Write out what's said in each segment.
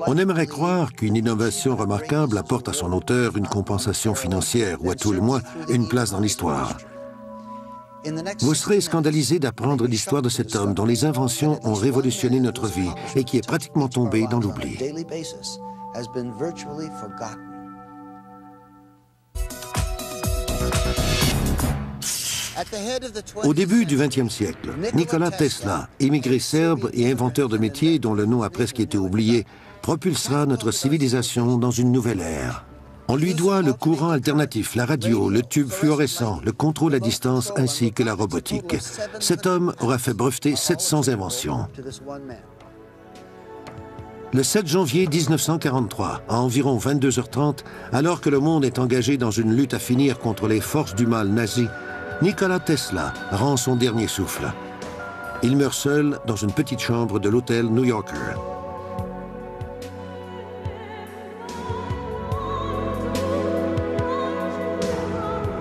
On aimerait croire qu'une innovation remarquable apporte à son auteur une compensation financière ou à tout le moins une place dans l'histoire. Vous serez scandalisé d'apprendre l'histoire de cet homme dont les inventions ont révolutionné notre vie et qui est pratiquement tombé dans l'oubli. Au début du XXe siècle, Nikola Tesla, immigré serbe et inventeur de métiers dont le nom a presque été oublié, propulsera notre civilisation dans une nouvelle ère. On lui doit le courant alternatif, la radio, le tube fluorescent, le contrôle à distance ainsi que la robotique. Cet homme aura fait breveter 700 inventions. Le 7 janvier 1943, à environ 22h30, alors que le monde est engagé dans une lutte à finir contre les forces du mal nazies, Nikola Tesla rend son dernier souffle. Il meurt seul dans une petite chambre de l'hôtel New Yorker.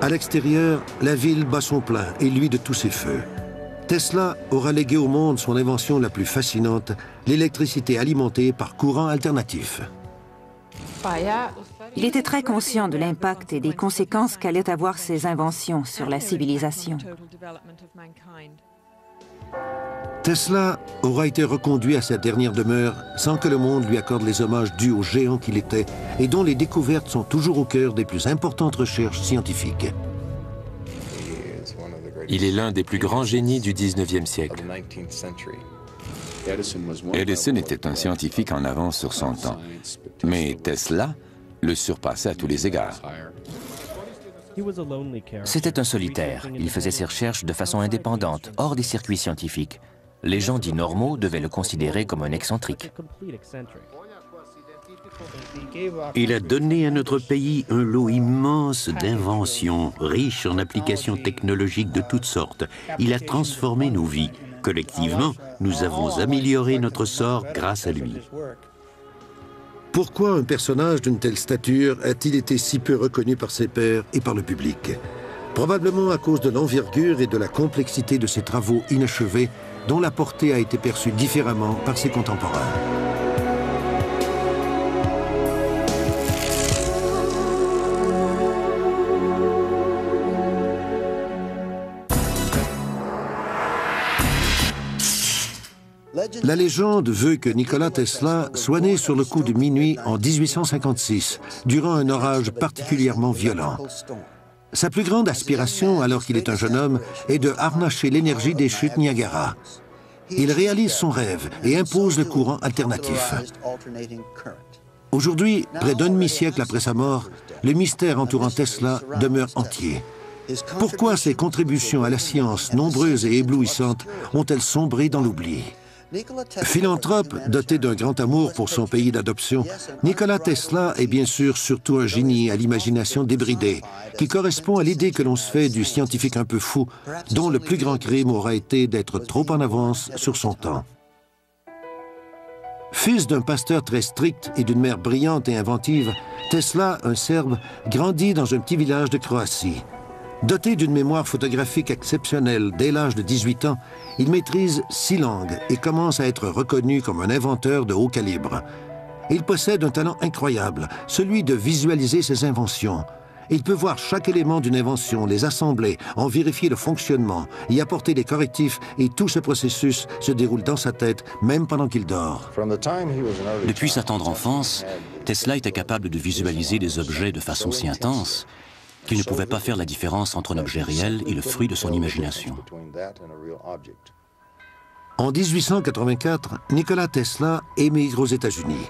À l'extérieur, la ville bat son plein et lui de tous ses feux. Tesla aura légué au monde son invention la plus fascinante, l'électricité alimentée par courant alternatif. Il était très conscient de l'impact et des conséquences qu'allaient avoir ses inventions sur la civilisation. Tesla aura été reconduit à sa dernière demeure sans que le monde lui accorde les hommages dus au géant qu'il était et dont les découvertes sont toujours au cœur des plus importantes recherches scientifiques. Il est l'un des plus grands génies du 19e siècle. Edison était un scientifique en avance sur son temps, mais Tesla le surpassait à tous les égards. C'était un solitaire. Il faisait ses recherches de façon indépendante, hors des circuits scientifiques. Les gens dits normaux devaient le considérer comme un excentrique. Il a donné à notre pays un lot immense d'inventions, riches en applications technologiques de toutes sortes. Il a transformé nos vies. Collectivement, nous avons amélioré notre sort grâce à lui. Pourquoi un personnage d'une telle stature a-t-il été si peu reconnu par ses pairs et par le public? Probablement à cause de l'envergure et de la complexité de ses travaux inachevés, dont la portée a été perçue différemment par ses contemporains. La légende veut que Nikola Tesla soit né sur le coup de minuit en 1856, durant un orage particulièrement violent. Sa plus grande aspiration, alors qu'il est un jeune homme, est de harnacher l'énergie des chutes Niagara. Il réalise son rêve et impose le courant alternatif. Aujourd'hui, près d'un demi-siècle après sa mort, le mystère entourant Tesla demeure entier. Pourquoi ses contributions à la science, nombreuses et éblouissantes, ont-elles sombré dans l'oubli? Philanthrope, doté d'un grand amour pour son pays d'adoption, Nikola Tesla est bien sûr surtout un génie à l'imagination débridée, qui correspond à l'idée que l'on se fait du scientifique un peu fou, dont le plus grand crime aura été d'être trop en avance sur son temps. Fils d'un pasteur très strict et d'une mère brillante et inventive, Tesla, un Serbe, grandit dans un petit village de Croatie. Doté d'une mémoire photographique exceptionnelle dès l'âge de 18 ans, il maîtrise 6 langues et commence à être reconnu comme un inventeur de haut calibre. Il possède un talent incroyable, celui de visualiser ses inventions. Il peut voir chaque élément d'une invention, les assembler, en vérifier le fonctionnement, y apporter des correctifs, et tout ce processus se déroule dans sa tête, même pendant qu'il dort. Depuis sa tendre enfance, Tesla était capable de visualiser des objets de façon si intense qu'il ne pouvait pas faire la différence entre un objet réel et le fruit de son imagination. En 1884, Nikola Tesla émigre aux États-Unis.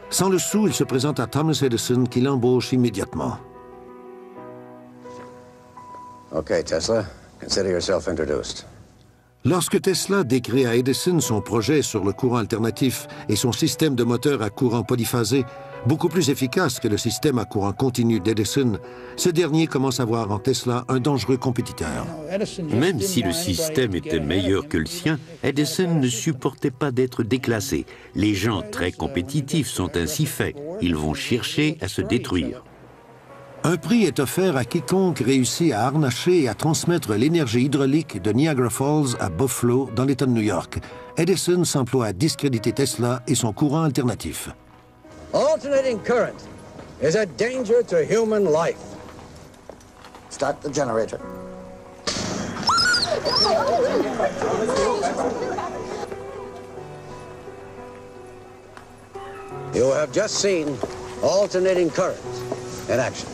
Sans le sou, il se présente à Thomas Edison qui l'embauche immédiatement. Okay, Tesla, consider yourself introduced. Lorsque Tesla décrit à Edison son projet sur le courant alternatif et son système de moteur à courant polyphasé, beaucoup plus efficace que le système à courant continu d'Edison, ce dernier commence à voir en Tesla un dangereux compétiteur. Même si le système était meilleur que le sien, Edison ne supportait pas d'être déclassé. Les gens très compétitifs sont ainsi faits. Ils vont chercher à se détruire. Un prix est offert à quiconque réussit à harnacher et à transmettre l'énergie hydraulique de Niagara Falls à Buffalo, dans l'État de New York. Edison s'emploie à discréditer Tesla et son courant alternatif. Alternating current is a danger to human life. Start the generator. You have just seen alternating current in action.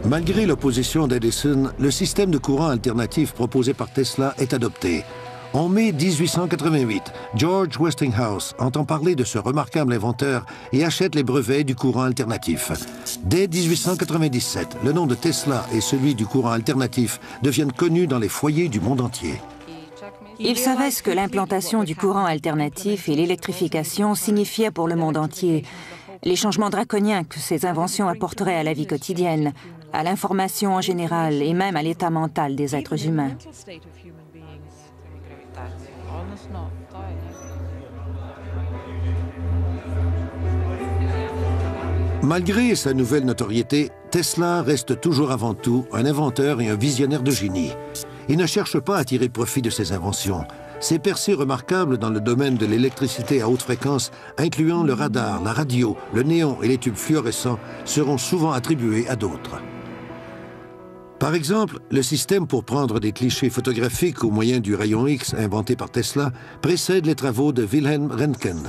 Malgré l'opposition d'Edison, le système de courant alternatif proposé par Tesla est adopté. En mai 1888, George Westinghouse entend parler de ce remarquable inventeur et achète les brevets du courant alternatif. Dès 1897, le nom de Tesla et celui du courant alternatif deviennent connus dans les foyers du monde entier. Il savait ce que l'implantation du courant alternatif et l'électrification signifiaient pour le monde entier. Les changements draconiens que ces inventions apporteraient à la vie quotidienne, à l'information en général et même à l'état mental des êtres humains. Malgré sa nouvelle notoriété, Tesla reste toujours avant tout un inventeur et un visionnaire de génie. Il ne cherche pas à tirer profit de ses inventions. Ses percées remarquables dans le domaine de l'électricité à haute fréquence, incluant le radar, la radio, le néon et les tubes fluorescents, seront souvent attribuées à d'autres. Par exemple, le système pour prendre des clichés photographiques au moyen du rayon X inventé par Tesla précède les travaux de Wilhelm Röntgen.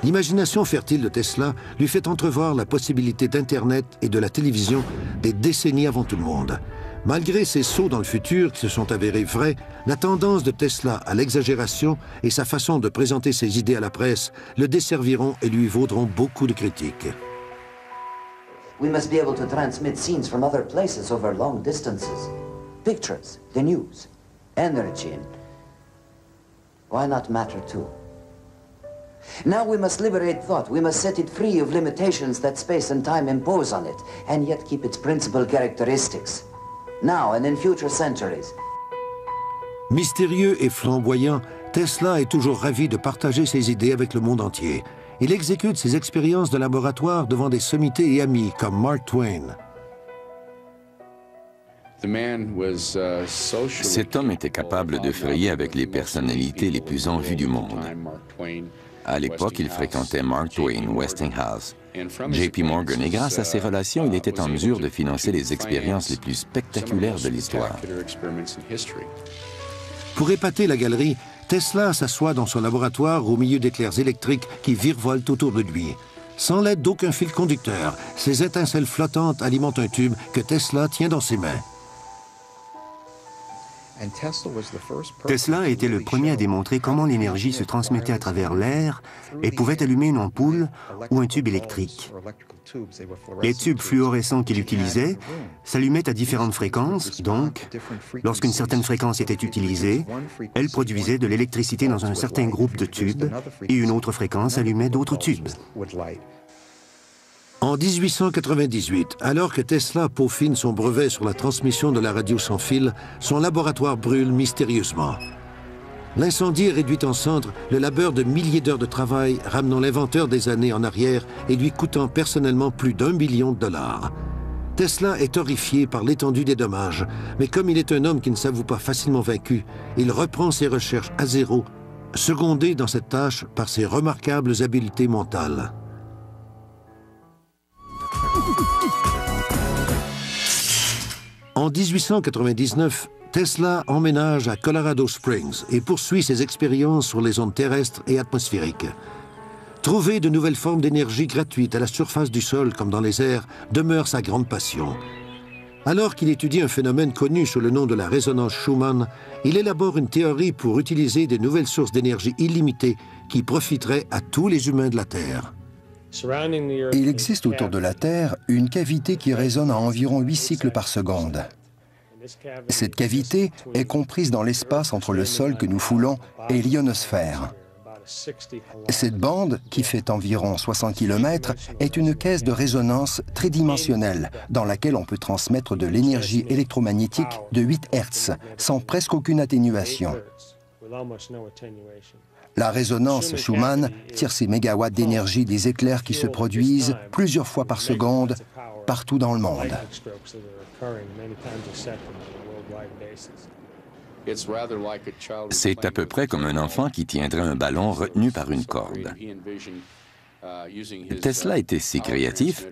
L'imagination fertile de Tesla lui fait entrevoir la possibilité d'Internet et de la télévision des décennies avant tout le monde. Malgré ces sauts dans le futur qui se sont avérés vrais, la tendance de Tesla à l'exagération et sa façon de présenter ses idées à la presse le desserviront et lui vaudront beaucoup de critiques. We must be able to transmit scenes from other places over long distances. Pictures, the news, energy, and why not matter too? Now we must liberate thought. We must set it free of limitations that space and time impose on it, and yet keep its principal characteristics. Now and in future centuries. Mystérieux et flamboyant, Tesla est toujours ravi de partager ses idées avec le monde entier. Il exécute ses expériences de laboratoire devant des sommités et amis comme Mark Twain. Cet homme était capable de frayer avec les personnalités les plus en vue du monde. À l'époque, il fréquentait Mark Twain, Westinghouse, JP Morgan, et grâce à ses relations, il était en mesure de financer les expériences les plus spectaculaires de l'histoire. Pour épater la galerie, Tesla s'assoit dans son laboratoire au milieu d'éclairs électriques qui virevoltent autour de lui. Sans l'aide d'aucun fil conducteur, ces étincelles flottantes alimentent un tube que Tesla tient dans ses mains. Tesla a été le premier à démontrer comment l'énergie se transmettait à travers l'air et pouvait allumer une ampoule ou un tube électrique. Les tubes fluorescents qu'il utilisait s'allumaient à différentes fréquences, donc, lorsqu'une certaine fréquence était utilisée, elle produisait de l'électricité dans un certain groupe de tubes et une autre fréquence allumait d'autres tubes. En 1898, alors que Tesla peaufine son brevet sur la transmission de la radio sans fil, son laboratoire brûle mystérieusement. L'incendie réduit en cendres le labeur de milliers d'heures de travail, ramenant l'inventeur des années en arrière et lui coûtant personnellement plus d'1 million de dollars. Tesla est horrifié par l'étendue des dommages, mais comme il est un homme qui ne s'avoue pas facilement vaincu, il reprend ses recherches à zéro, secondé dans cette tâche par ses remarquables habiletés mentales. En 1899, Tesla emménage à Colorado Springs et poursuit ses expériences sur les ondes terrestres et atmosphériques. Trouver de nouvelles formes d'énergie gratuites à la surface du sol comme dans les airs demeure sa grande passion. Alors qu'il étudie un phénomène connu sous le nom de la résonance Schumann, il élabore une théorie pour utiliser des nouvelles sources d'énergie illimitées qui profiteraient à tous les humains de la Terre. Il existe autour de la Terre une cavité qui résonne à environ 8 cycles par seconde. Cette cavité est comprise dans l'espace entre le sol que nous foulons et l'ionosphère. Cette bande, qui fait environ 60 km, est une caisse de résonance tridimensionnelle dans laquelle on peut transmettre de l'énergie électromagnétique de 8 Hz sans presque aucune atténuation. La résonance Schumann tire ses mégawatts d'énergie des éclairs qui se produisent plusieurs fois par seconde partout dans le monde. C'est à peu près comme un enfant qui tiendrait un ballon retenu par une corde. Tesla était si créatif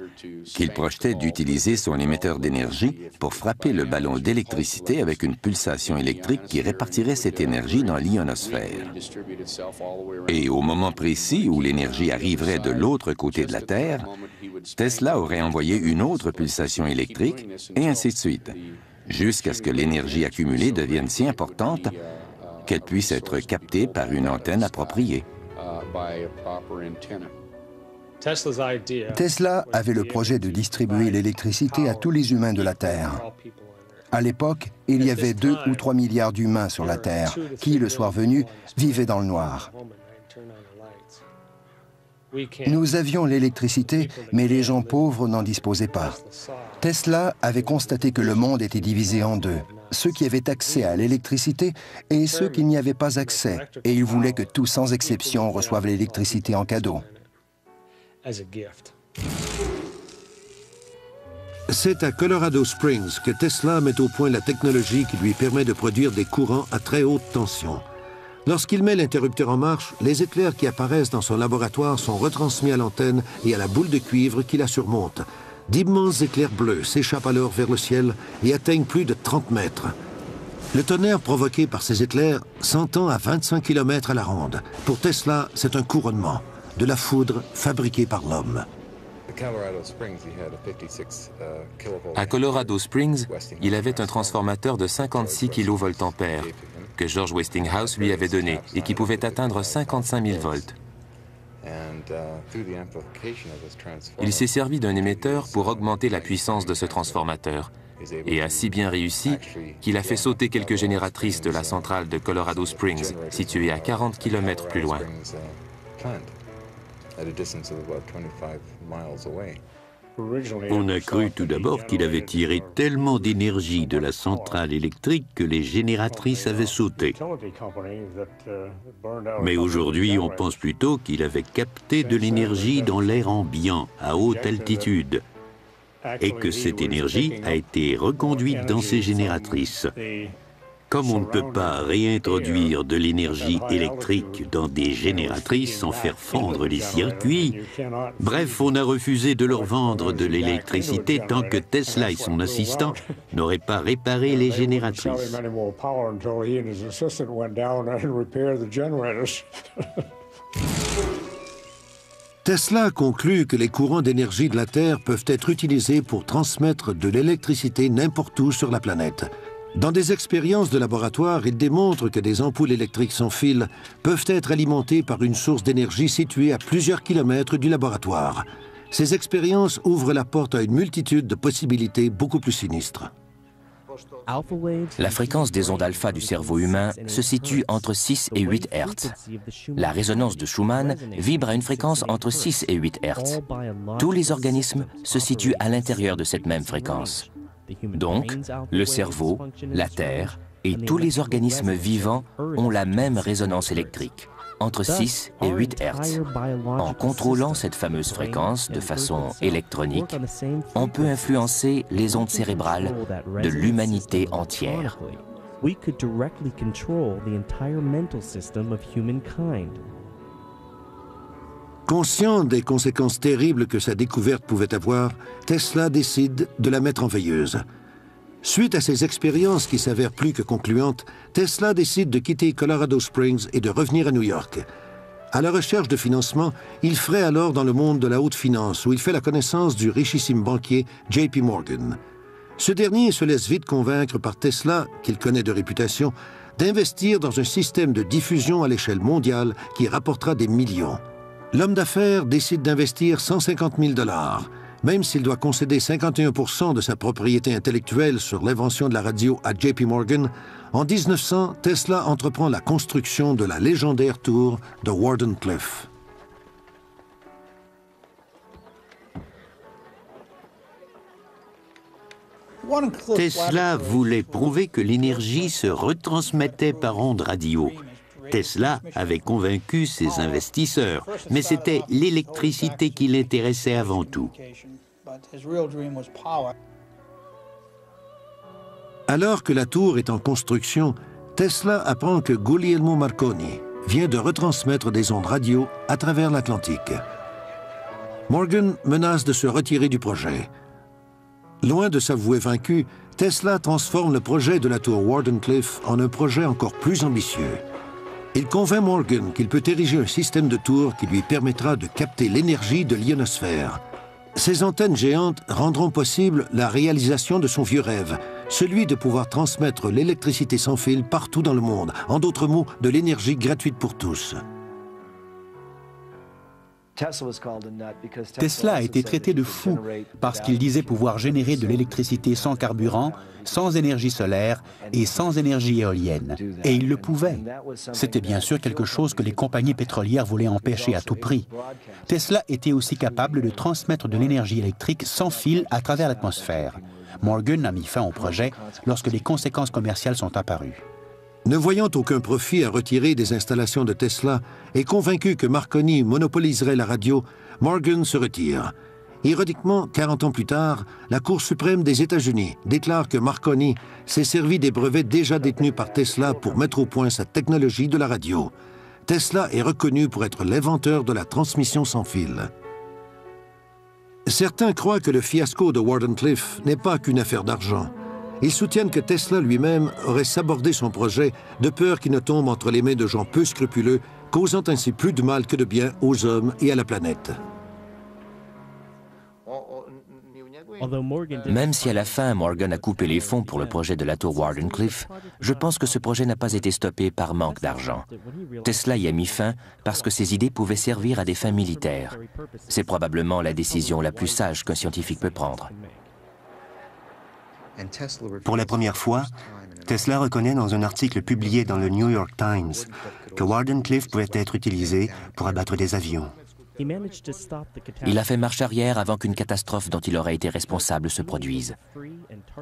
qu'il projetait d'utiliser son émetteur d'énergie pour frapper le ballon d'électricité avec une pulsation électrique qui répartirait cette énergie dans l'ionosphère. Et au moment précis où l'énergie arriverait de l'autre côté de la Terre, Tesla aurait envoyé une autre pulsation électrique, et ainsi de suite, jusqu'à ce que l'énergie accumulée devienne si importante qu'elle puisse être captée par une antenne appropriée. Tesla avait le projet de distribuer l'électricité à tous les humains de la Terre. À l'époque, il y avait 2 ou 3 milliards d'humains sur la Terre qui, le soir venu, vivaient dans le noir. Nous avions l'électricité, mais les gens pauvres n'en disposaient pas. Tesla avait constaté que le monde était divisé en deux, ceux qui avaient accès à l'électricité et ceux qui n'y avaient pas accès, et il voulait que tous, sans exception, reçoivent l'électricité en cadeau. C'est à Colorado Springs que Tesla met au point la technologie qui lui permet de produire des courants à très haute tension. Lorsqu'il met l'interrupteur en marche, les éclairs qui apparaissent dans son laboratoire sont retransmis à l'antenne et à la boule de cuivre qui la surmonte. D'immenses éclairs bleus s'échappent alors vers le ciel et atteignent plus de 30 mètres. Le tonnerre provoqué par ces éclairs s'entend à 25 km à la ronde. Pour Tesla, c'est un couronnement, de la foudre fabriquée par l'homme. À Colorado Springs, il avait un transformateur de 56 kVA que George Westinghouse lui avait donné et qui pouvait atteindre 55 000 volts. Il s'est servi d'un émetteur pour augmenter la puissance de ce transformateur et a si bien réussi qu'il a fait sauter quelques génératrices de la centrale de Colorado Springs, située à 40 km plus loin. On a cru tout d'abord qu'il avait tiré tellement d'énergie de la centrale électrique que les génératrices avaient sauté. Mais aujourd'hui, on pense plutôt qu'il avait capté de l'énergie dans l'air ambiant, à haute altitude, et que cette énergie a été reconduite dans ces génératrices. Comme on ne peut pas réintroduire de l'énergie électrique dans des génératrices sans faire fondre les circuits, bref, on a refusé de leur vendre de l'électricité tant que Tesla et son assistant n'auraient pas réparé les génératrices. Tesla conclut que les courants d'énergie de la Terre peuvent être utilisés pour transmettre de l'électricité n'importe où sur la planète. Dans des expériences de laboratoire, il démontre que des ampoules électriques sans fil peuvent être alimentées par une source d'énergie située à plusieurs kilomètres du laboratoire. Ces expériences ouvrent la porte à une multitude de possibilités beaucoup plus sinistres. La fréquence des ondes alpha du cerveau humain se situe entre 6 et 8 Hz. La résonance de Schumann vibre à une fréquence entre 6 et 8 Hz. Tous les organismes se situent à l'intérieur de cette même fréquence. Donc, le cerveau, la Terre et tous les organismes vivants ont la même résonance électrique, entre 6 et 8 Hz. En contrôlant cette fameuse fréquence de façon électronique, on peut influencer les ondes cérébrales de l'humanité entière. Conscient des conséquences terribles que sa découverte pouvait avoir, Tesla décide de la mettre en veilleuse. Suite à ces expériences qui s'avèrent plus que concluantes, Tesla décide de quitter Colorado Springs et de revenir à New York. À la recherche de financement, il fraye alors dans le monde de la haute finance, où il fait la connaissance du richissime banquier JP Morgan. Ce dernier se laisse vite convaincre par Tesla, qu'il connaît de réputation, d'investir dans un système de diffusion à l'échelle mondiale qui rapportera des millions. L'homme d'affaires décide d'investir 150 000 $, même s'il doit concéder 51% de sa propriété intellectuelle sur l'invention de la radio à JP Morgan. En 1900, Tesla entreprend la construction de la légendaire tour de Wardenclyffe. Tesla voulait prouver que l'énergie se retransmettait par ondes radio. Tesla avait convaincu ses investisseurs, mais c'était l'électricité qui l'intéressait avant tout. Alors que la tour est en construction, Tesla apprend que Guglielmo Marconi vient de retransmettre des ondes radio à travers l'Atlantique. Morgan menace de se retirer du projet. Loin de s'avouer vaincu, Tesla transforme le projet de la tour Wardenclyffe en un projet encore plus ambitieux. Il convainc Morgan qu'il peut ériger un système de tours qui lui permettra de capter l'énergie de l'ionosphère. Ces antennes géantes rendront possible la réalisation de son vieux rêve, celui de pouvoir transmettre l'électricité sans fil partout dans le monde, en d'autres mots, de l'énergie gratuite pour tous. Tesla a été traité de fou parce qu'il disait pouvoir générer de l'électricité sans carburant, sans énergie solaire et sans énergie éolienne. Et il le pouvait. C'était bien sûr quelque chose que les compagnies pétrolières voulaient empêcher à tout prix. Tesla était aussi capable de transmettre de l'énergie électrique sans fil à travers l'atmosphère. Morgan a mis fin au projet lorsque les conséquences commerciales sont apparues. Ne voyant aucun profit à retirer des installations de Tesla et convaincu que Marconi monopoliserait la radio, Morgan se retire. Ironiquement, 40 ans plus tard, la Cour suprême des États-Unis déclare que Marconi s'est servi des brevets déjà détenus par Tesla pour mettre au point sa technologie de la radio. Tesla est reconnu pour être l'inventeur de la transmission sans fil. Certains croient que le fiasco de Wardenclyffe n'est pas qu'une affaire d'argent. Ils soutiennent que Tesla lui-même aurait sabordé son projet de peur qu'il ne tombe entre les mains de gens peu scrupuleux, causant ainsi plus de mal que de bien aux hommes et à la planète. Même si à la fin Morgan a coupé les fonds pour le projet de la tour Wardenclyffe, je pense que ce projet n'a pas été stoppé par manque d'argent. Tesla y a mis fin parce que ses idées pouvaient servir à des fins militaires. C'est probablement la décision la plus sage qu'un scientifique peut prendre. Pour la première fois, Tesla reconnaît dans un article publié dans le New York Times que Wardenclyffe pouvait être utilisé pour abattre des avions. Il a fait marche arrière avant qu'une catastrophe dont il aurait été responsable se produise.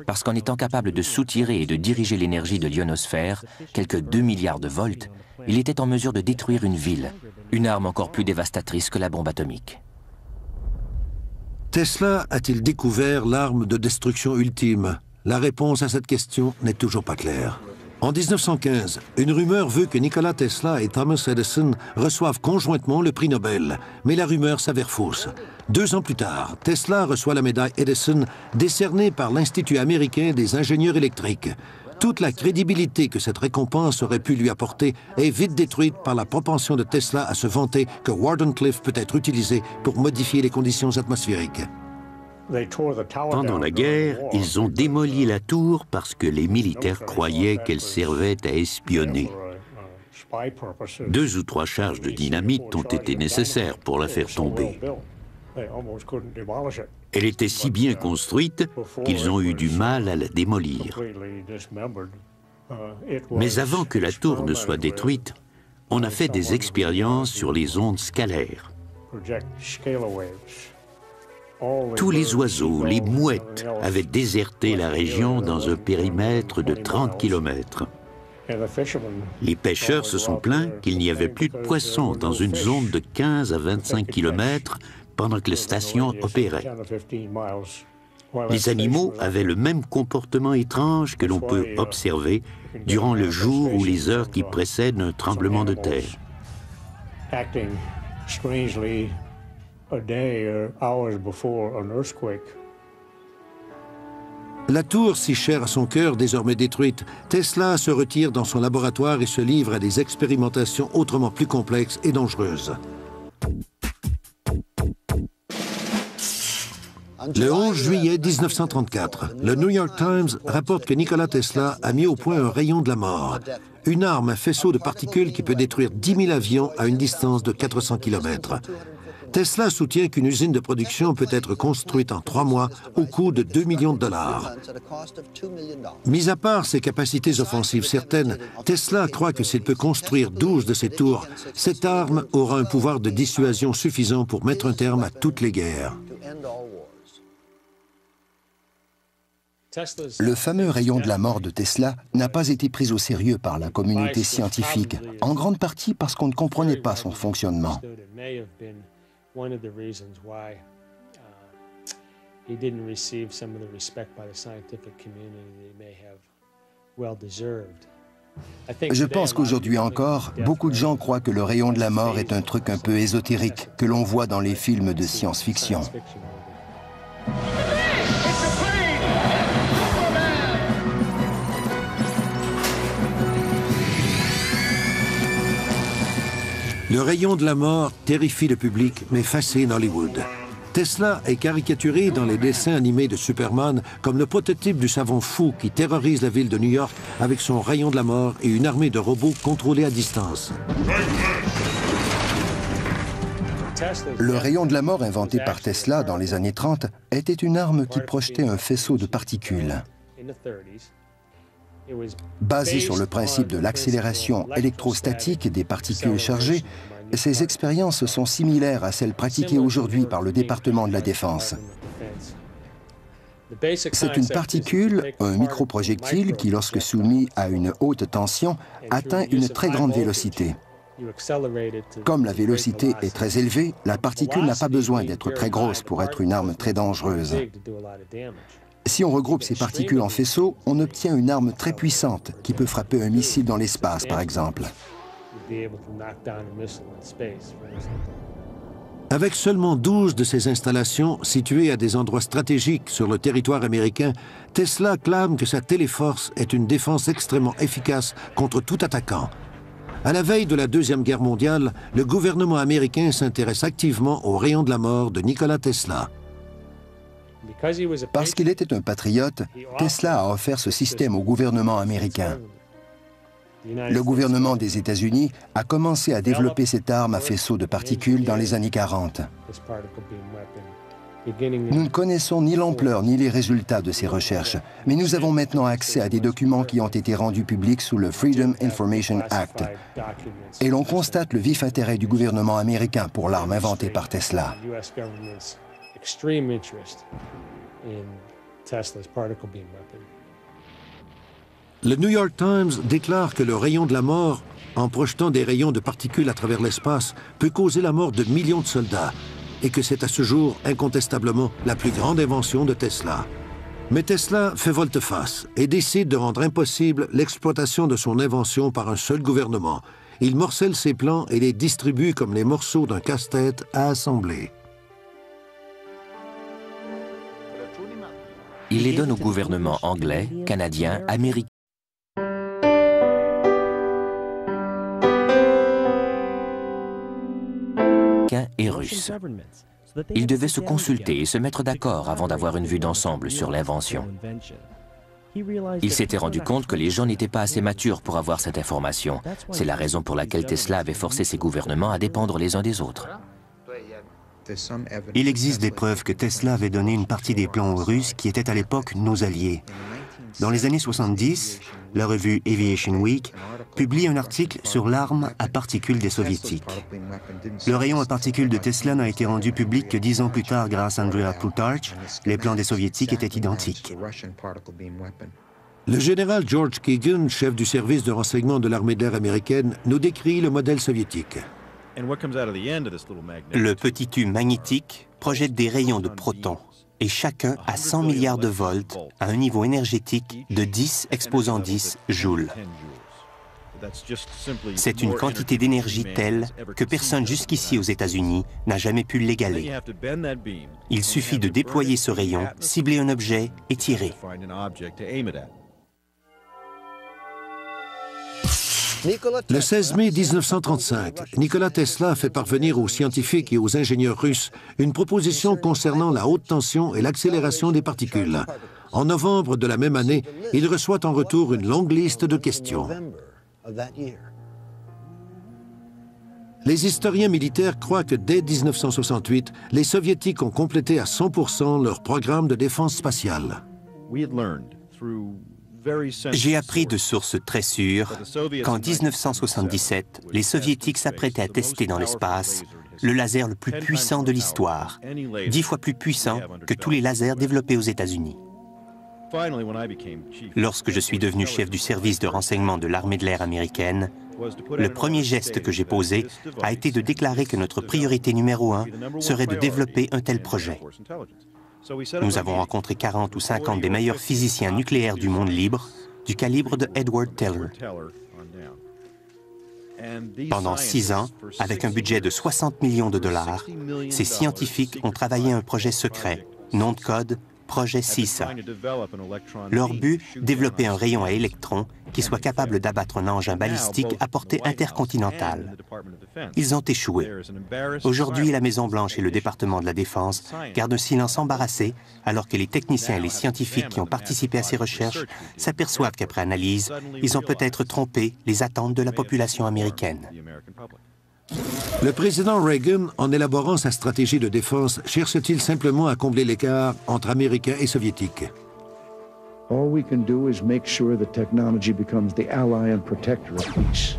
Parce qu'en étant capable de soutirer et de diriger l'énergie de l'ionosphère, quelques 2 milliards de volts, il était en mesure de détruire une ville, une arme encore plus dévastatrice que la bombe atomique. Tesla a-t-il découvert l'arme de destruction ultime? La réponse à cette question n'est toujours pas claire. En 1915, une rumeur veut que Nikola Tesla et Thomas Edison reçoivent conjointement le prix Nobel, mais la rumeur s'avère fausse. 2 ans plus tard, Tesla reçoit la médaille Edison décernée par l'Institut américain des ingénieurs électriques. Toute la crédibilité que cette récompense aurait pu lui apporter est vite détruite par la propension de Tesla à se vanter que Wardenclyffe peut être utilisé pour modifier les conditions atmosphériques. Pendant la guerre, ils ont démoli la tour parce que les militaires croyaient qu'elle servait à espionner. 2 ou 3 charges de dynamite ont été nécessaires pour la faire tomber. Elle était si bien construite qu'ils ont eu du mal à la démolir. Mais avant que la tour ne soit détruite, on a fait des expériences sur les ondes scalaires. Tous les oiseaux, les mouettes, avaient déserté la région dans un périmètre de 30 km. Les pêcheurs se sont plaints qu'il n'y avait plus de poissons dans une zone de 15 à 25 km pendant que la station opérait. Les animaux avaient le même comportement étrange que l'on peut observer durant le jour ou les heures qui précèdent un tremblement de terre. La tour, si chère à son cœur, désormais détruite, Tesla se retire dans son laboratoire et se livre à des expérimentations autrement plus complexes et dangereuses. Le 11 juillet 1934, le New York Times rapporte que Nikola Tesla a mis au point un rayon de la mort, une arme à faisceau de particules qui peut détruire 10 000 avions à une distance de 400 km. Tesla soutient qu'une usine de production peut être construite en 3 mois au coût de 2 millions de dollars. Mis à part ses capacités offensives certaines, Tesla croit que s'il peut construire 12 de ces tours, cette arme aura un pouvoir de dissuasion suffisant pour mettre un terme à toutes les guerres. Le fameux rayon de la mort de Tesla n'a pas été pris au sérieux par la communauté scientifique, en grande partie parce qu'on ne comprenait pas son fonctionnement. One of the reasons why he didn't receive some of the respect by the scientific community that he may have well deserved. Je pense qu'aujourd'hui encore, beaucoup de gens croient que le rayon de la mort est un truc un peu ésotérique que l'on voit dans les films de science-fiction. Le rayon de la mort terrifie le public, mais fascine Hollywood. Tesla est caricaturé dans les dessins animés de Superman comme le prototype du savant fou qui terrorise la ville de New York avec son rayon de la mort et une armée de robots contrôlés à distance. Le rayon de la mort inventé par Tesla dans les années 30 était une arme qui projetait un faisceau de particules. Basé sur le principe de l'accélération électrostatique des particules chargées, ces expériences sont similaires à celles pratiquées aujourd'hui par le département de la Défense. C'est une particule, un microprojectile qui, lorsque soumis à une haute tension, atteint une très grande vélocité. Comme la vélocité est très élevée, la particule n'a pas besoin d'être très grosse pour être une arme très dangereuse. Si on regroupe ces particules en faisceaux, on obtient une arme très puissante qui peut frapper un missile dans l'espace, par exemple. Avec seulement 12 de ces installations situées à des endroits stratégiques sur le territoire américain, Tesla clame que sa téléforce est une défense extrêmement efficace contre tout attaquant. À la veille de la Deuxième Guerre mondiale, le gouvernement américain s'intéresse activement au rayon de la mort de Nikola Tesla. Parce qu'il était un patriote, Tesla a offert ce système au gouvernement américain. Le gouvernement des États-Unis a commencé à développer cette arme à faisceau de particules dans les années 40. Nous ne connaissons ni l'ampleur ni les résultats de ces recherches, mais nous avons maintenant accès à des documents qui ont été rendus publics sous le Freedom Information Act. Et l'on constate le vif intérêt du gouvernement américain pour l'arme inventée par Tesla. Le New York Times déclare que le rayon de la mort, en projetant des rayons de particules à travers l'espace, peut causer la mort de millions de soldats et que c'est à ce jour incontestablement la plus grande invention de Tesla. Mais Tesla fait volte-face et décide de rendre impossible l'exploitation de son invention par un seul gouvernement. Il morcelle ses plans et les distribue comme les morceaux d'un casse-tête à assembler. Il les donne au gouvernement anglais, canadien, américain et russe. Ils devaient se consulter et se mettre d'accord avant d'avoir une vue d'ensemble sur l'invention. Il s'était rendu compte que les gens n'étaient pas assez matures pour avoir cette information. C'est la raison pour laquelle Tesla avait forcé ses gouvernements à dépendre les uns des autres. Il existe des preuves que Tesla avait donné une partie des plans aux Russes qui étaient à l'époque nos alliés. Dans les années 70, la revue Aviation Week publie un article sur l'arme à particules des Soviétiques. Le rayon à particules de Tesla n'a été rendu public que 10 ans plus tard grâce à Andrea Plutarch. Les plans des Soviétiques étaient identiques. Le général George Kagan, chef du service de renseignement de l'armée de l'air américaine, nous décrit le modèle soviétique. Le petit tube magnétique projette des rayons de protons, et chacun a 100 milliards de volts à un niveau énergétique de 10 exposant 10 joules. C'est une quantité d'énergie telle que personne jusqu'ici aux États-Unis n'a jamais pu l'égaler. Il suffit de déployer ce rayon, cibler un objet et tirer. Le 16 mai 1935, Nikola Tesla fait parvenir aux scientifiques et aux ingénieurs russes une proposition concernant la haute tension et l'accélération des particules. En novembre de la même année, il reçoit en retour une longue liste de questions. Les historiens militaires croient que dès 1968, les Soviétiques ont complété à 100% leur programme de défense spatiale. J'ai appris de sources très sûres qu'en 1977, les Soviétiques s'apprêtaient à tester dans l'espace le laser le plus puissant de l'histoire, 10 fois plus puissant que tous les lasers développés aux États-Unis. Lorsque je suis devenu chef du service de renseignement de l'armée de l'air américaine, le premier geste que j'ai posé a été de déclarer que notre priorité numéro 1 serait de développer un tel projet. Nous avons rencontré 40 ou 50 des meilleurs physiciens nucléaires du monde libre, du calibre de Edward Teller. Pendant 6 ans, avec un budget de 60 millions de dollars, ces scientifiques ont travaillé à un projet secret, nom de code Projet CISA. Leur but, développer un rayon à électrons qui soit capable d'abattre un engin balistique à portée intercontinentale. Ils ont échoué. Aujourd'hui, la Maison-Blanche et le département de la Défense gardent un silence embarrassé, alors que les techniciens et les scientifiques qui ont participé à ces recherches s'aperçoivent qu'après analyse, ils ont peut-être trompé les attentes de la population américaine. Le président Reagan, en élaborant sa stratégie de défense, cherche-t-il simplement à combler l'écart entre Américains et Soviétiques? All we can do is make sure that technology becomes the ally and protector of peace.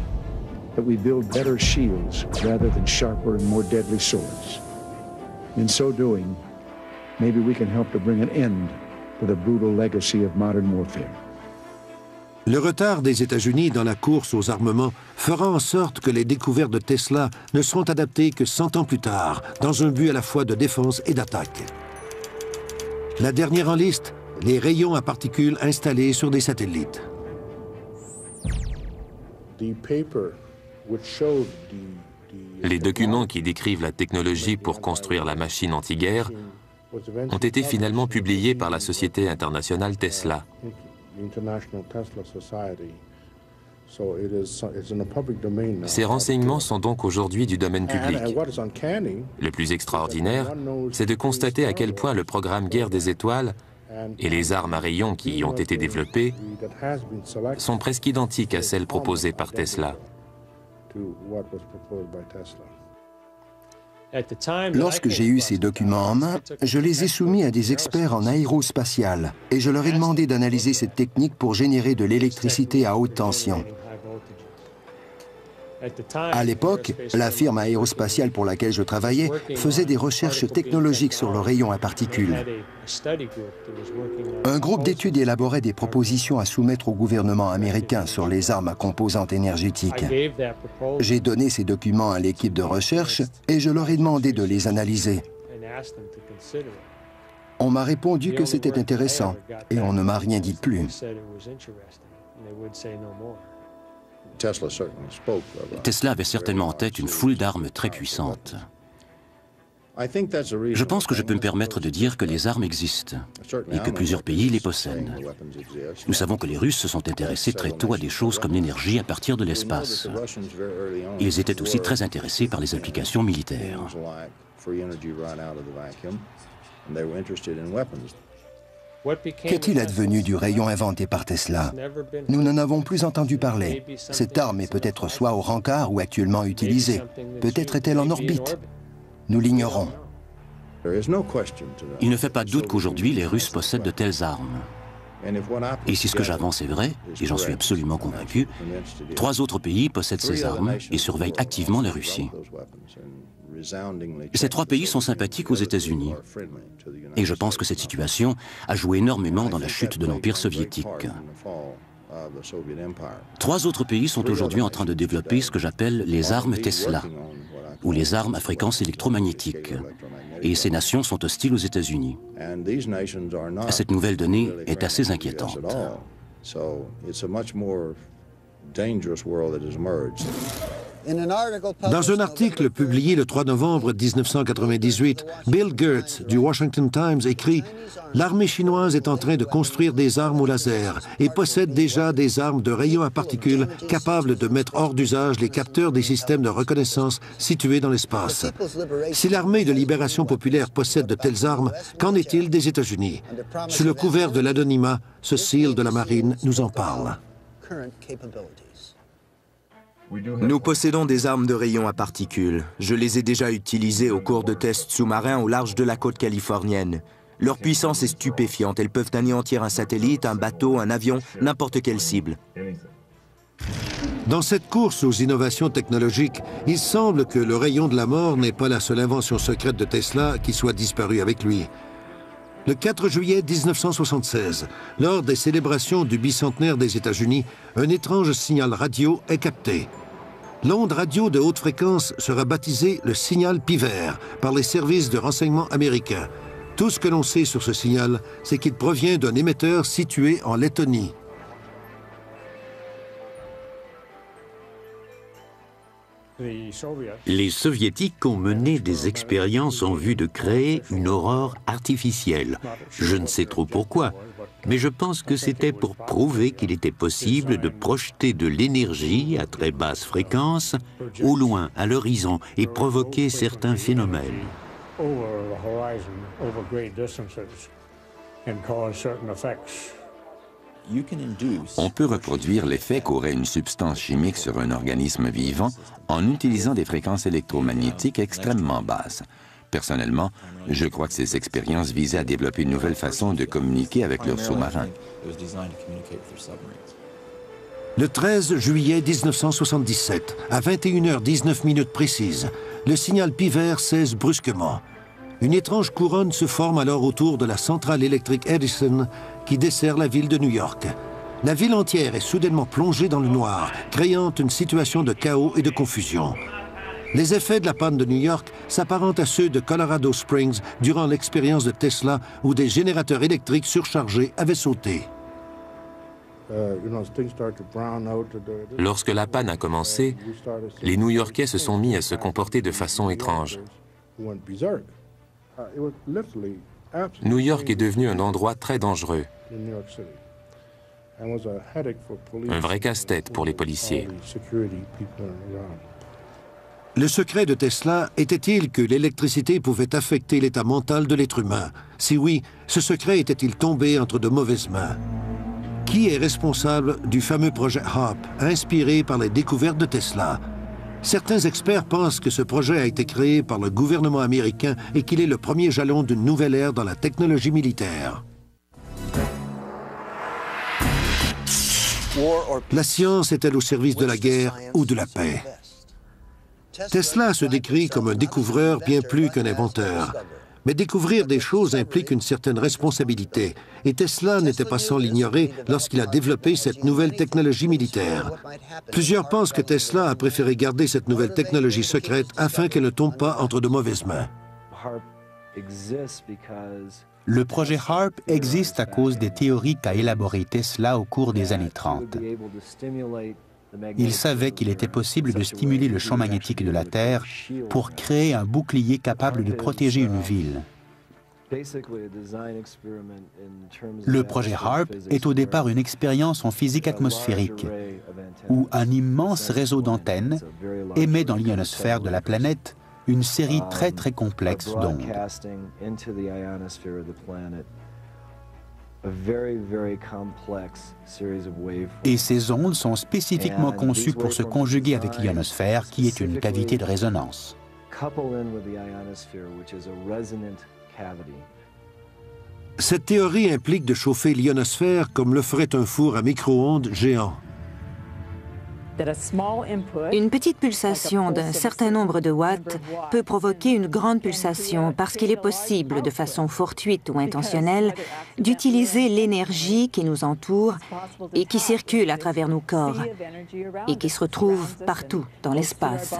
That we build better shields rather than sharper and more deadly swords. In so doing, maybe we can help to bring an end to the brutal legacy of modern warfare. Le retard des États-Unis dans la course aux armements fera en sorte que les découvertes de Tesla ne seront adaptées que 100 ans plus tard, dans un but à la fois de défense et d'attaque. La dernière en liste, les rayons à particules installés sur des satellites. Les documents qui décrivent la technologie pour construire la machine anti-guerre ont été finalement publiés par la société internationale Tesla. Ces renseignements sont donc aujourd'hui du domaine public. Le plus extraordinaire, c'est de constater à quel point le programme Guerre des étoiles et les armes à rayons qui y ont été développées sont presque identiques à celles proposées par Tesla. Lorsque j'ai eu ces documents en main, je les ai soumis à des experts en aérospatial et je leur ai demandé d'analyser cette technique pour générer de l'électricité à haute tension. À l'époque, la firme aérospatiale pour laquelle je travaillais faisait des recherches technologiques sur le rayon à particules. Un groupe d'études élaborait des propositions à soumettre au gouvernement américain sur les armes à composantes énergétiques. J'ai donné ces documents à l'équipe de recherche et je leur ai demandé de les analyser. On m'a répondu que c'était intéressant et on ne m'a rien dit de plus. Tesla avait certainement en tête une foule d'armes très puissantes. Je pense que je peux me permettre de dire que les armes existent et que plusieurs pays les possèdent. Nous savons que les Russes se sont intéressés très tôt à des choses comme l'énergie à partir de l'espace. Ils étaient aussi très intéressés par les applications militaires. Qu'est-il advenu du rayon inventé par Tesla? Nous n'en avons plus entendu parler. Cette arme est peut-être soit au rencard ou actuellement utilisée. Peut-être est-elle en orbite. Nous l'ignorons. Il ne fait pas de doute qu'aujourd'hui, les Russes possèdent de telles armes. Et si ce que j'avance est vrai, et j'en suis absolument convaincu, 3 autres pays possèdent ces armes et surveillent activement la Russie. Ces 3 pays sont sympathiques aux États-Unis. Et je pense que cette situation a joué énormément dans la chute de l'Empire soviétique. 3 autres pays sont aujourd'hui en train de développer ce que j'appelle les armes Tesla, ou les armes à fréquence électromagnétique. Et ces nations sont hostiles aux États-Unis. Cette nouvelle donnée est assez inquiétante. Dans un article publié le 3 novembre 1998, Bill Gertz du Washington Times écrit « L'armée chinoise est en train de construire des armes au laser et possède déjà des armes de rayons à particules capables de mettre hors d'usage les capteurs des systèmes de reconnaissance situés dans l'espace. Si l'armée de libération populaire possède de telles armes, qu'en est-il des États-Unis? Sous le couvert de l'anonymat, ce SEAL de la marine nous en parle. Nous possédons des armes de rayons à particules. Je les ai déjà utilisées au cours de tests sous-marins au large de la côte californienne. Leur puissance est stupéfiante. Elles peuvent anéantir un satellite, un bateau, un avion, n'importe quelle cible. Dans cette course aux innovations technologiques, il semble que le rayon de la mort n'est pas la seule invention secrète de Tesla qui soit disparue avec lui. Le 4 juillet 1976, lors des célébrations du bicentenaire des États-Unis, un étrange signal radio est capté. L'onde radio de haute fréquence sera baptisée le signal Piver par les services de renseignement américains. Tout ce que l'on sait sur ce signal, c'est qu'il provient d'un émetteur situé en Lettonie. Les Soviétiques ont mené des expériences en vue de créer une aurore artificielle. Je ne sais trop pourquoi, mais je pense que c'était pour prouver qu'il était possible de projeter de l'énergie à très basse fréquence au loin, à l'horizon, et provoquer certains phénomènes. On peut reproduire l'effet qu'aurait une substance chimique sur un organisme vivant en utilisant des fréquences électromagnétiques extrêmement basses. Personnellement, je crois que ces expériences visaient à développer une nouvelle façon de communiquer avec leurs sous-marins. Le 13 juillet 1977, à 21h19 précises, le signal Pi-vert cesse brusquement. Une étrange couronne se forme alors autour de la centrale électrique Edison qui dessert la ville de New York. La ville entière est soudainement plongée dans le noir, créant une situation de chaos et de confusion. Les effets de la panne de New York s'apparentent à ceux de Colorado Springs durant l'expérience de Tesla où des générateurs électriques surchargés avaient sauté. Lorsque la panne a commencé, les New-Yorkais se sont mis à se comporter de façon étrange. New York est devenu un endroit très dangereux. Un vrai casse-tête pour les policiers. Le secret de Tesla était-il que l'électricité pouvait affecter l'état mental de l'être humain? Si oui, ce secret était-il tombé entre de mauvaises mains? Qui est responsable du fameux projet HARP, inspiré par les découvertes de Tesla? Certains experts pensent que ce projet a été créé par le gouvernement américain et qu'il est le premier jalon d'une nouvelle ère dans la technologie militaire. La science est-elle au service de la guerre ou de la paix? Tesla se décrit comme un découvreur bien plus qu'un inventeur. Mais découvrir des choses implique une certaine responsabilité, et Tesla n'était pas sans l'ignorer lorsqu'il a développé cette nouvelle technologie militaire. Plusieurs pensent que Tesla a préféré garder cette nouvelle technologie secrète afin qu'elle ne tombe pas entre de mauvaises mains. Le projet HARP existe à cause des théories qu'a élaborées Tesla au cours des années 30. Il savait qu'il était possible de stimuler le champ magnétique de la Terre pour créer un bouclier capable de protéger une ville. Le projet HARP est au départ une expérience en physique atmosphérique, où un immense réseau d'antennes émet dans l'ionosphère de la planète une série très complexe d'ondes. Et ces ondes sont spécifiquement conçues pour se conjuguer avec l'ionosphère, qui est une cavité de résonance. Cette théorie implique de chauffer l'ionosphère comme le ferait un four à micro-ondes géant. Une petite pulsation d'un certain nombre de watts peut provoquer une grande pulsation parce qu'il est possible, de façon fortuite ou intentionnelle, d'utiliser l'énergie qui nous entoure et qui circule à travers nos corps et qui se retrouve partout dans l'espace.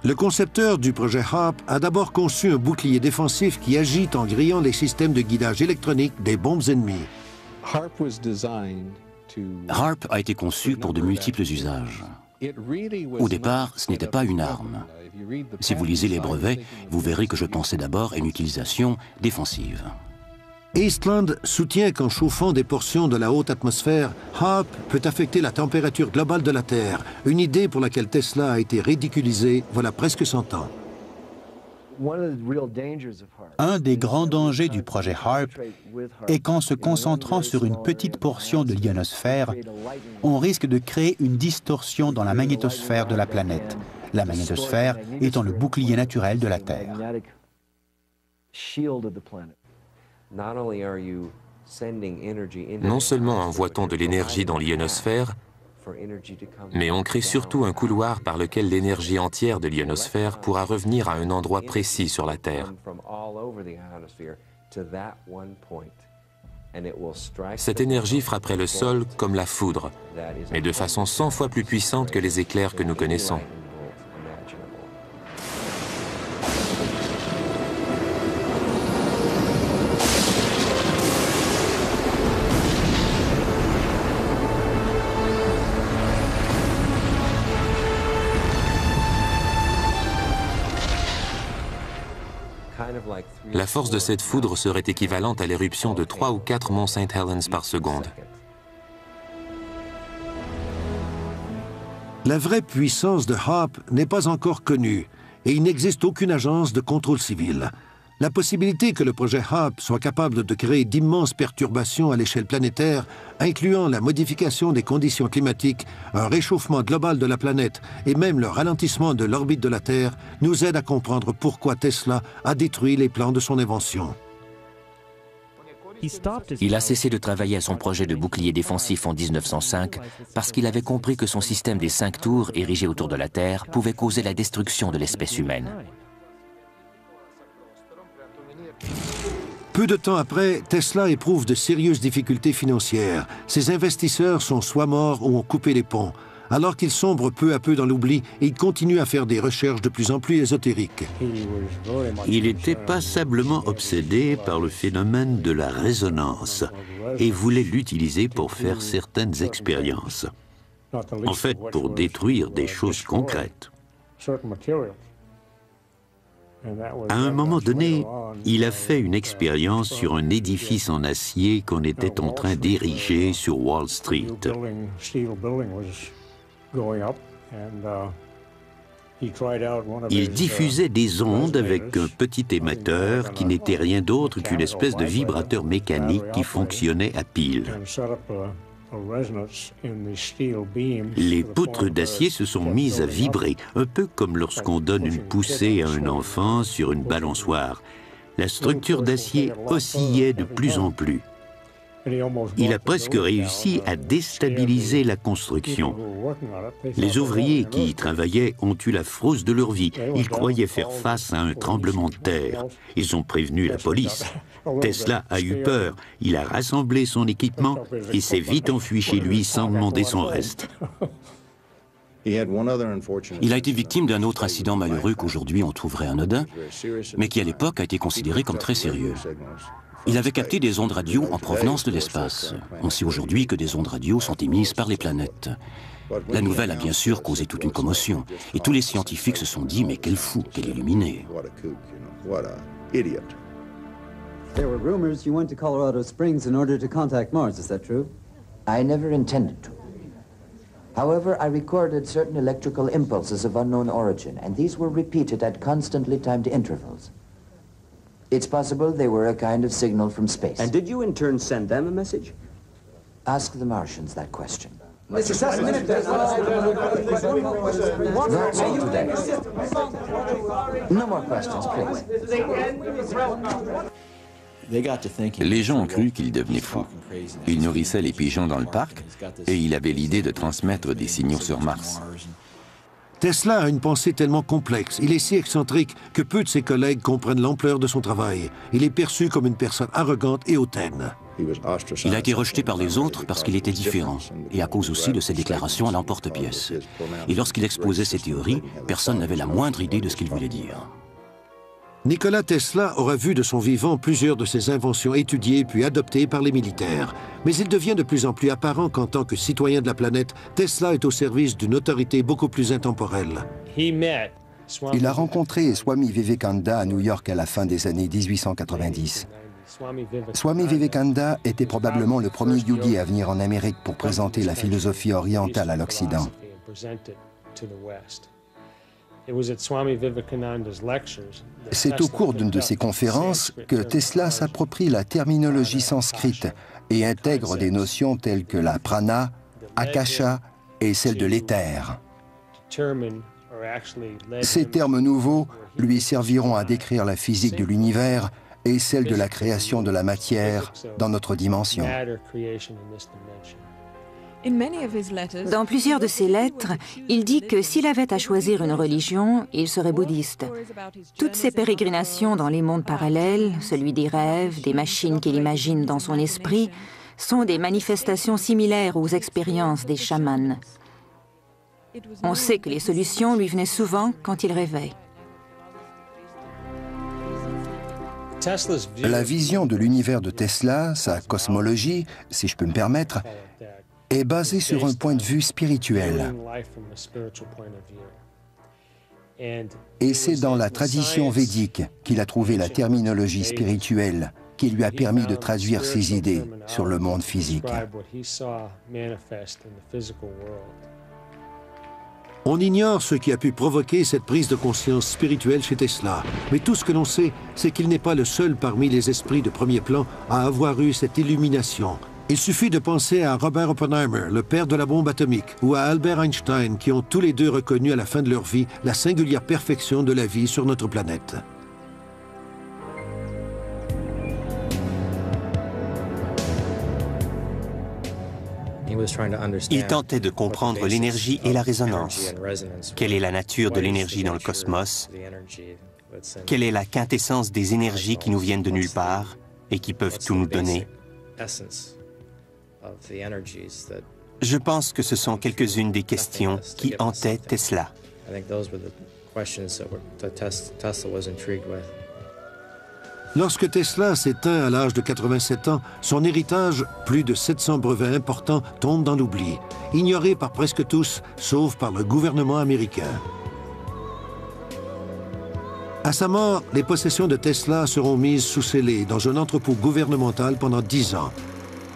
Le concepteur du projet HARP a d'abord conçu un bouclier défensif qui agit en grillant les systèmes de guidage électronique des bombes ennemies. HARP a été conçu pour de multiples usages. Au départ, ce n'était pas une arme. Si vous lisez les brevets, vous verrez que je pensais d'abord à une utilisation défensive. Eastland soutient qu'en chauffant des portions de la haute atmosphère, HARP peut affecter la température globale de la Terre, une idée pour laquelle Tesla a été ridiculisée voilà presque 100 ans. Un des grands dangers du projet HARP est qu'en se concentrant sur une petite portion de l'ionosphère, on risque de créer une distorsion dans la magnétosphère de la planète, la magnétosphère étant le bouclier naturel de la Terre. Non seulement envoie-t-on de l'énergie dans l'ionosphère, mais on crée surtout un couloir par lequel l'énergie entière de l'ionosphère pourra revenir à un endroit précis sur la Terre. Cette énergie frapperait le sol comme la foudre, mais de façon 100 fois plus puissante que les éclairs que nous connaissons. La force de cette foudre serait équivalente à l'éruption de 3 ou 4 monts St. Helens par seconde. La vraie puissance de HAARP n'est pas encore connue et il n'existe aucune agence de contrôle civil. La possibilité que le projet HAARP soit capable de créer d'immenses perturbations à l'échelle planétaire, incluant la modification des conditions climatiques, un réchauffement global de la planète et même le ralentissement de l'orbite de la Terre, nous aide à comprendre pourquoi Tesla a détruit les plans de son invention. Il a cessé de travailler à son projet de bouclier défensif en 1905 parce qu'il avait compris que son système des 5 tours érigés autour de la Terre pouvait causer la destruction de l'espèce humaine. Peu de temps après, Tesla éprouve de sérieuses difficultés financières. Ses investisseurs sont soit morts ou ont coupé les ponts. Alors qu'il sombre peu à peu dans l'oubli, il continue à faire des recherches de plus en plus ésotériques. Il était passablement obsédé par le phénomène de la résonance et voulait l'utiliser pour faire certaines expériences. En fait, pour détruire des choses concrètes. À un moment donné, il a fait une expérience sur un édifice en acier qu'on était en train d'ériger sur Wall Street. Il diffusait des ondes avec un petit émetteur qui n'était rien d'autre qu'une espèce de vibrateur mécanique qui fonctionnait à pile. Les poutres d'acier se sont mises à vibrer, un peu comme lorsqu'on donne une poussée à un enfant sur une balançoire. La structure d'acier oscillait de plus en plus. Il a presque réussi à déstabiliser la construction. Les ouvriers qui y travaillaient ont eu la frousse de leur vie. Ils croyaient faire face à un tremblement de terre. Ils ont prévenu la police. Tesla a eu peur. Il a rassemblé son équipement et s'est vite enfui chez lui sans demander son reste. Il a été victime d'un autre incident malheureux qu'aujourd'hui on trouverait anodin, mais qui à l'époque a été considéré comme très sérieux. Il avait capté des ondes radio en provenance de l'espace. On sait aujourd'hui que des ondes radio sont émises par les planètes. La nouvelle a bien sûr causé toute une commotion, et tous les scientifiques se sont dit « mais quel fou, quel illuminé !» There were rumors you went to Colorado Springs in order to contact Mars, is that true? I never intended to. However, I recorded certain electrical impulses of unknown origin, and these were repeated at constantly timed intervals. It's possible they were a kind of signal from space. And did you in turn send them a message? Ask the Martians that question. Mr. Sessom, That's all today. No more questions, please. Les gens ont cru qu'il devenait fou. Il nourrissait les pigeons dans le parc et il avait l'idée de transmettre des signaux sur Mars. Tesla a une pensée tellement complexe, il est si excentrique que peu de ses collègues comprennent l'ampleur de son travail. Il est perçu comme une personne arrogante et hautaine. Il a été rejeté par les autres parce qu'il était différent, et à cause aussi de ses déclarations à l'emporte-pièce. Et lorsqu'il exposait ses théories, personne n'avait la moindre idée de ce qu'il voulait dire. Nikola Tesla aura vu de son vivant plusieurs de ses inventions étudiées puis adoptées par les militaires. Mais il devient de plus en plus apparent qu'en tant que citoyen de la planète, Tesla est au service d'une autorité beaucoup plus intemporelle. Il a rencontré Swami Vivekananda à New York à la fin des années 1890. Swami Vivekananda était probablement le premier yogi à venir en Amérique pour présenter la philosophie orientale à l'Occident. C'est au cours d'une de ses conférences que Tesla s'approprie la terminologie sanscrite et intègre des notions telles que la prana, akasha et celle de l'éther. Ces termes nouveaux lui serviront à décrire la physique de l'univers et celle de la création de la matière dans notre dimension. Dans plusieurs de ses lettres, il dit que s'il avait à choisir une religion, il serait bouddhiste. Toutes ses pérégrinations dans les mondes parallèles, celui des rêves, des machines qu'il imagine dans son esprit, sont des manifestations similaires aux expériences des chamans. On sait que les solutions lui venaient souvent quand il rêvait. La vision de l'univers de Tesla, sa cosmologie, si je peux me permettre, est basée sur un point de vue spirituel. Et c'est dans la tradition védique qu'il a trouvé la terminologie spirituelle qui lui a permis de traduire ses idées sur le monde physique. On ignore ce qui a pu provoquer cette prise de conscience spirituelle chez Tesla, mais tout ce que l'on sait, c'est qu'il n'est pas le seul parmi les esprits de premier plan à avoir eu cette illumination. Il suffit de penser à Robert Oppenheimer, le père de la bombe atomique, ou à Albert Einstein, qui ont tous les deux reconnu à la fin de leur vie la singulière perfection de la vie sur notre planète. Il tentait de comprendre l'énergie et la résonance. Quelle est la nature de l'énergie dans le cosmos? Quelle est la quintessence des énergies qui nous viennent de nulle part et qui peuvent tout nous donner? Je pense que ce sont quelques-unes des questions qui hantaient Tesla. Lorsque Tesla s'éteint à l'âge de 87 ans, son héritage, plus de 700 brevets importants, tombe dans l'oubli, ignoré par presque tous, sauf par le gouvernement américain. À sa mort, les possessions de Tesla seront mises sous scellé dans un entrepôt gouvernemental pendant 10 ans.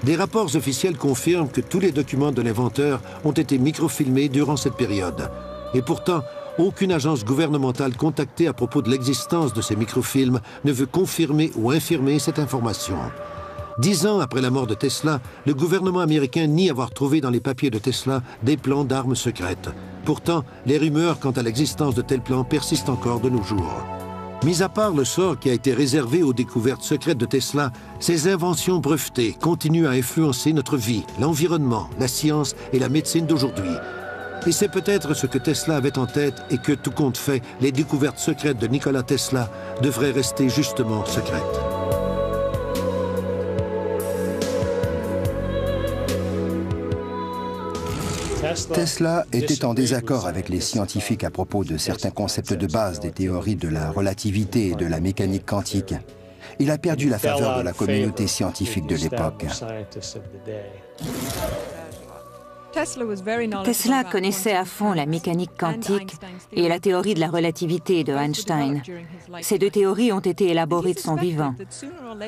Des rapports officiels confirment que tous les documents de l'inventeur ont été microfilmés durant cette période. Et pourtant, aucune agence gouvernementale contactée à propos de l'existence de ces microfilms ne veut confirmer ou infirmer cette information. 10 ans après la mort de Tesla, le gouvernement américain nie avoir trouvé dans les papiers de Tesla des plans d'armes secrètes. Pourtant, les rumeurs quant à l'existence de tels plans persistent encore de nos jours. Mis à part le sort qui a été réservé aux découvertes secrètes de Tesla, ces inventions brevetées continuent à influencer notre vie, l'environnement, la science et la médecine d'aujourd'hui. Et c'est peut-être ce que Tesla avait en tête et que, tout compte fait, les découvertes secrètes de Nikola Tesla devraient rester justement secrètes. Tesla était en désaccord avec les scientifiques à propos de certains concepts de base des théories de la relativité et de la mécanique quantique. Il a perdu la faveur de la communauté scientifique de l'époque. Tesla connaissait à fond la mécanique quantique et la théorie de la relativité de Einstein. Ces deux théories ont été élaborées de son vivant.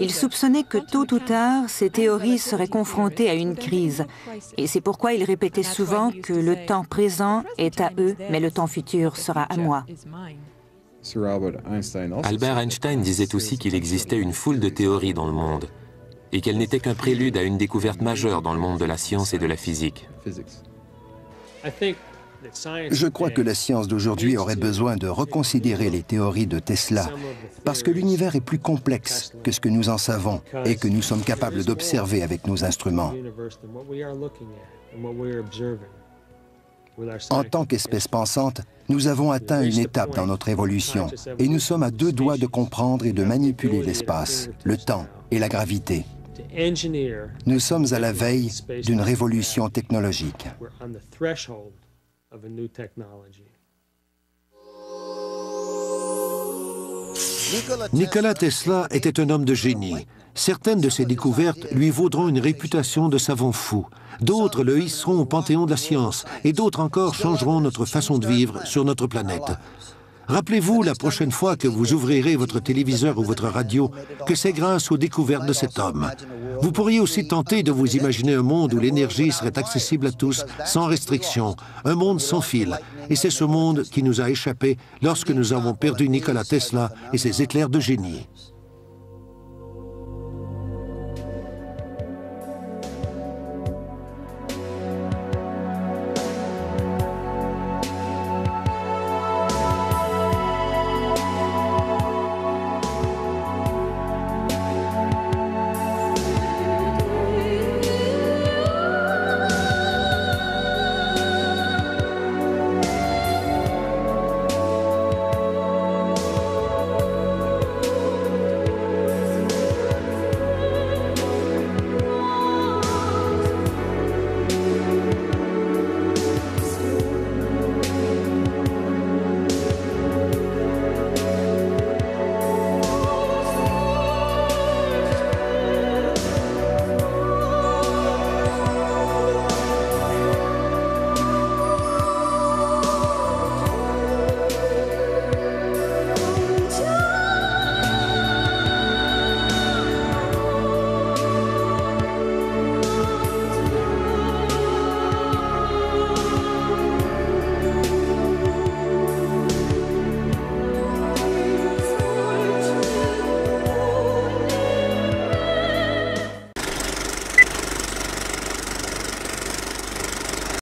Il soupçonnait que tôt ou tard, ces théories seraient confrontées à une crise. Et c'est pourquoi il répétait souvent que le temps présent est à eux, mais le temps futur sera à moi. Albert Einstein disait aussi qu'il existait une foule de théories dans le monde et qu'elle n'était qu'un prélude à une découverte majeure dans le monde de la science et de la physique. Je crois que la science d'aujourd'hui aurait besoin de reconsidérer les théories de Tesla, parce que l'univers est plus complexe que ce que nous en savons et que nous sommes capables d'observer avec nos instruments. En tant qu'espèce pensante, nous avons atteint une étape dans notre évolution et nous sommes à deux doigts de comprendre et de manipuler l'espace, le temps et la gravité. Nous sommes à la veille d'une révolution technologique. Nikola Tesla était un homme de génie. Certaines de ses découvertes lui vaudront une réputation de savant fou. D'autres le hisseront au panthéon de la science et d'autres encore changeront notre façon de vivre sur notre planète. Rappelez-vous la prochaine fois que vous ouvrirez votre téléviseur ou votre radio que c'est grâce aux découvertes de cet homme. Vous pourriez aussi tenter de vous imaginer un monde où l'énergie serait accessible à tous, sans restriction, un monde sans fil. Et c'est ce monde qui nous a échappé lorsque nous avons perdu Nikola Tesla et ses éclairs de génie.